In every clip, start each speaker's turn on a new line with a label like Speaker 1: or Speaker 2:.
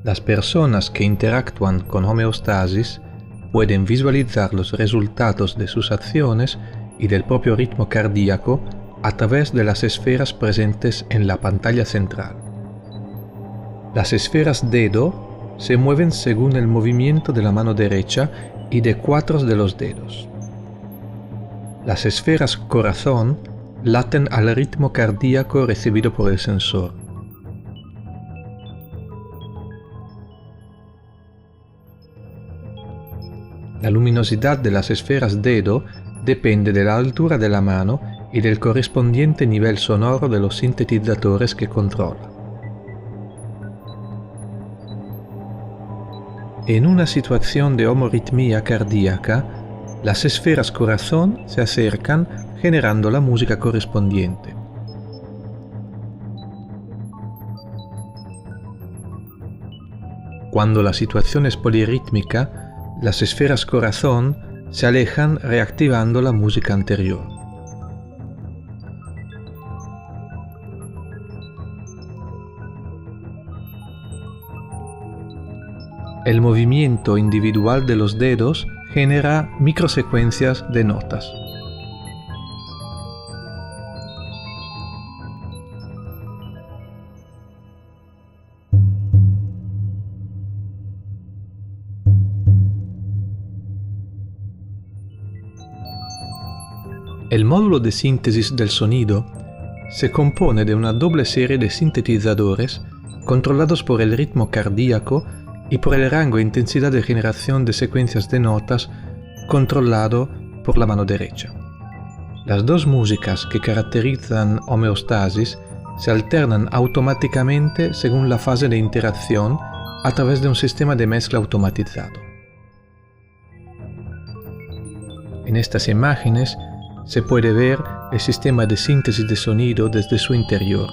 Speaker 1: Las personas que interactúan con homeostasis pueden visualizar los resultados de sus acciones y del propio ritmo cardíaco a través de las esferas presentes en la pantalla central. Las esferas dedo se mueven según el movimiento de la mano derecha y de 4 de los dedos. Las esferas corazón laten al ritmo cardíaco recibido por el sensor. La luminosidad de las esferas dedo depende de la altura de la mano y del correspondiente nivel sonoro de los sintetizadores que controla. En una situación de homoritmia cardíaca, las esferas corazón se acercan generando la música correspondiente. Cuando la situación es polirrítmica, las esferas corazón se alejan reactivando la música anterior. El movimiento individual de los dedos genera microsecuencias de notas. El módulo de síntesis del sonido se compone de una doble serie de sintetizadores controlados por el ritmo cardíaco y por el rango e intensidad de generación de secuencias de notas controlado por la mano derecha. Las dos músicas que caracterizan homeostasis se alternan automáticamente según la fase de interacción a través de un sistema de mezcla automatizado. En estas imágenes se puede ver el sistema de síntesis de sonido desde su interior.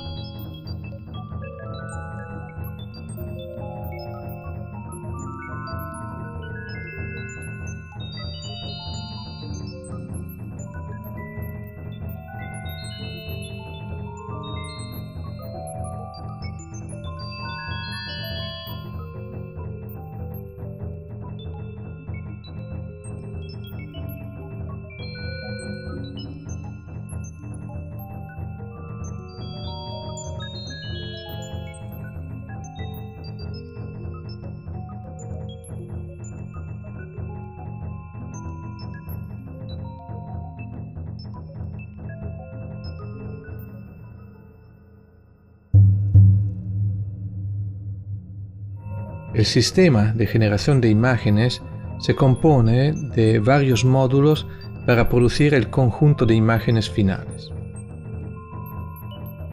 Speaker 1: El sistema de generación de imágenes se compone de varios módulos para producir el conjunto de imágenes finales.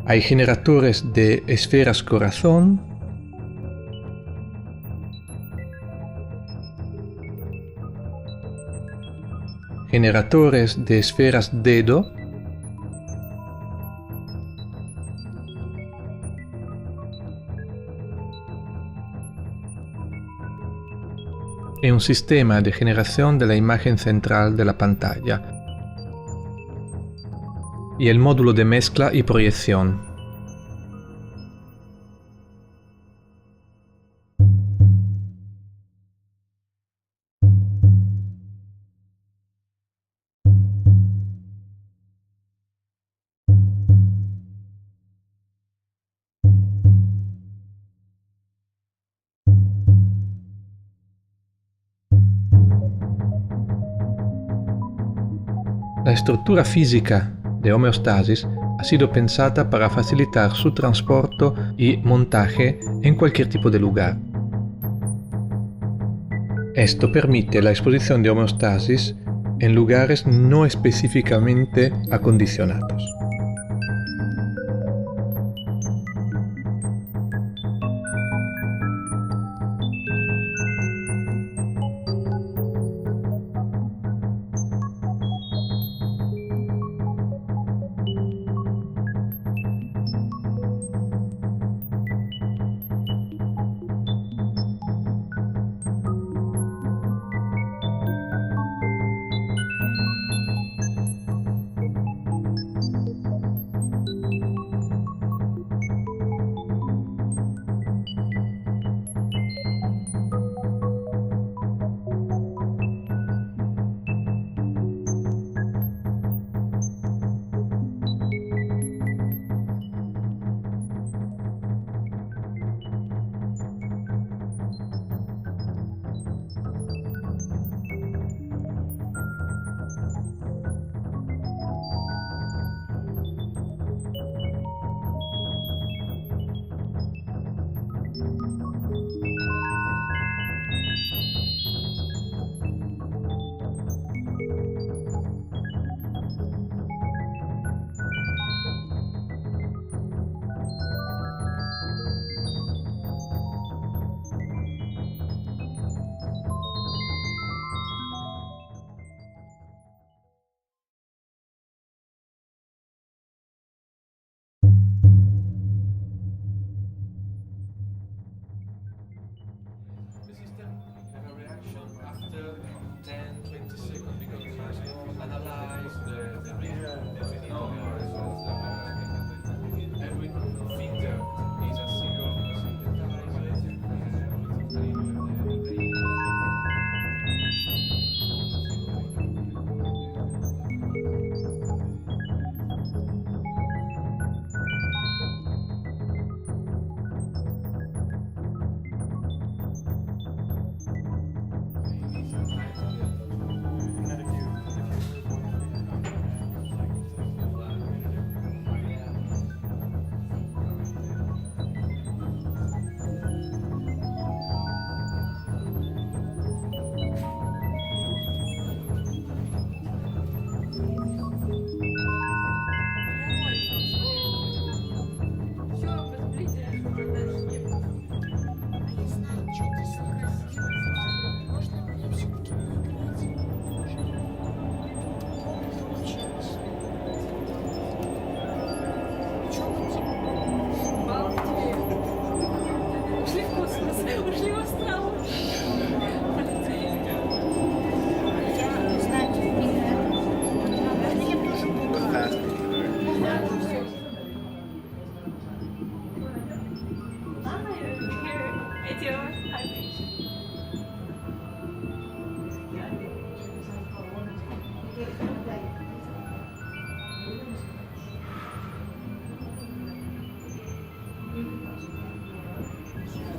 Speaker 1: Hay generadores de esferas corazón, generadores de esferas dedo, y un sistema de generación de la imagen central de la pantalla, y el módulo de mezcla y proyección. La estructura física de homeostasis ha sido pensada para facilitar su transporte y montaje en cualquier tipo de lugar. Esto permite la exposición de homeostasis en lugares no específicamente acondicionados.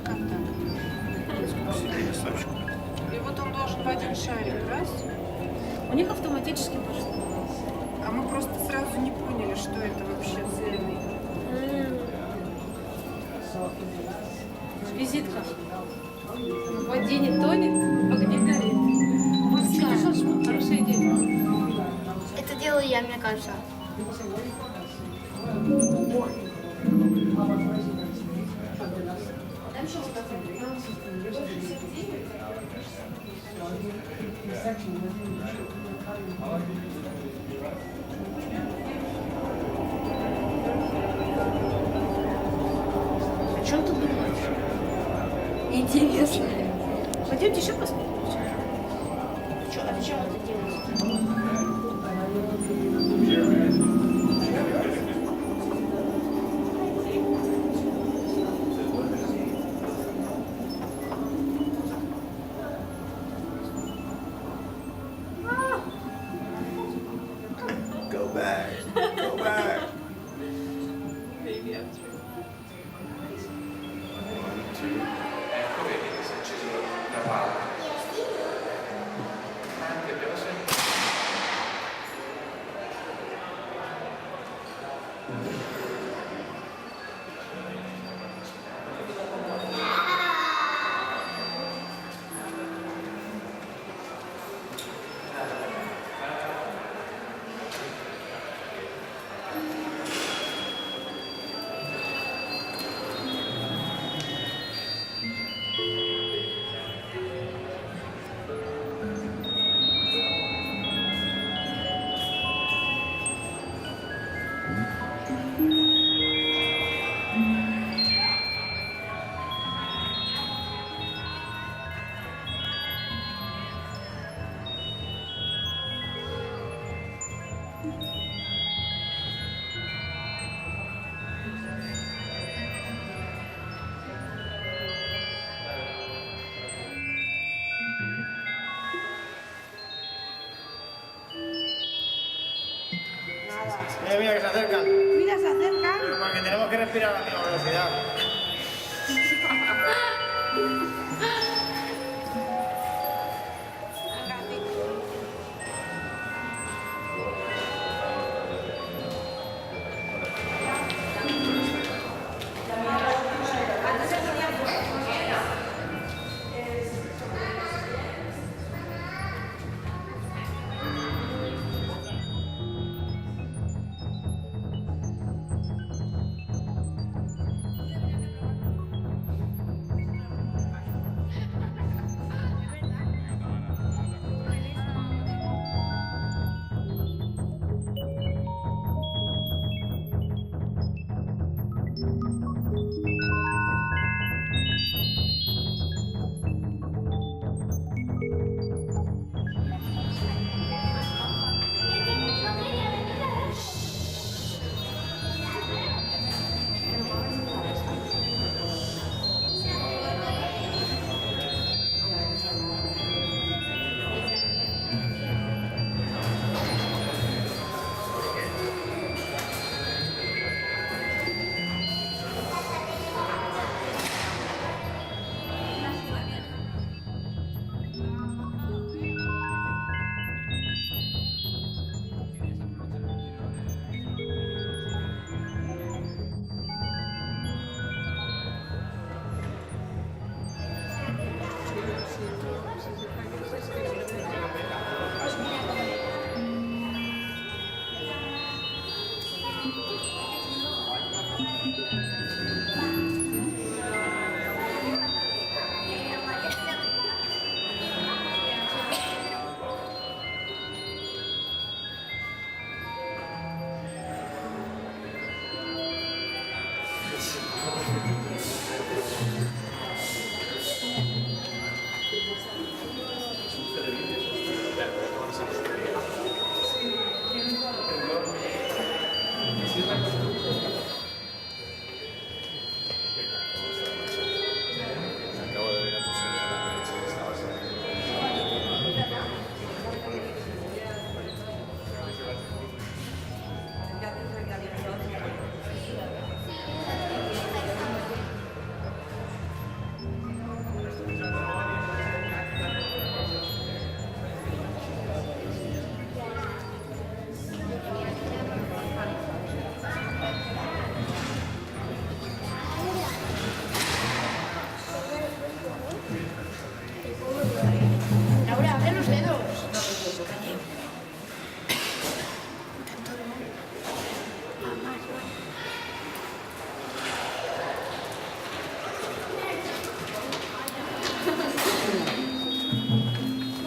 Speaker 2: Как так? И вот он должен в один шарик, раз.
Speaker 3: У них автоматически пошло.
Speaker 2: А мы просто сразу не поняли, что это вообще за...
Speaker 3: Визитка. В воде не тонет, в огне горит. Вот хорошая идея.
Speaker 4: Это делаю я, мне кажется. О чем ты думаешь? Интересно.
Speaker 3: Пойдемте еще посмотрим.
Speaker 4: А зачем это делать?
Speaker 5: Go back. Go back.
Speaker 1: Ecco, vedi che si è acceso la palla. Anche però se...
Speaker 5: Mira que se acercan.
Speaker 3: Mira, se acercan.
Speaker 5: Pero porque tenemos que respirar a la misma velocidad.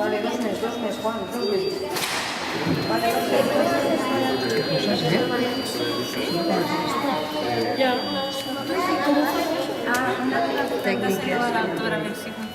Speaker 4: Vale, 2 meses, Juan, 2 meses. Vale, 2 meses.
Speaker 3: Ya.
Speaker 4: Técnicas.
Speaker 3: La autora del signo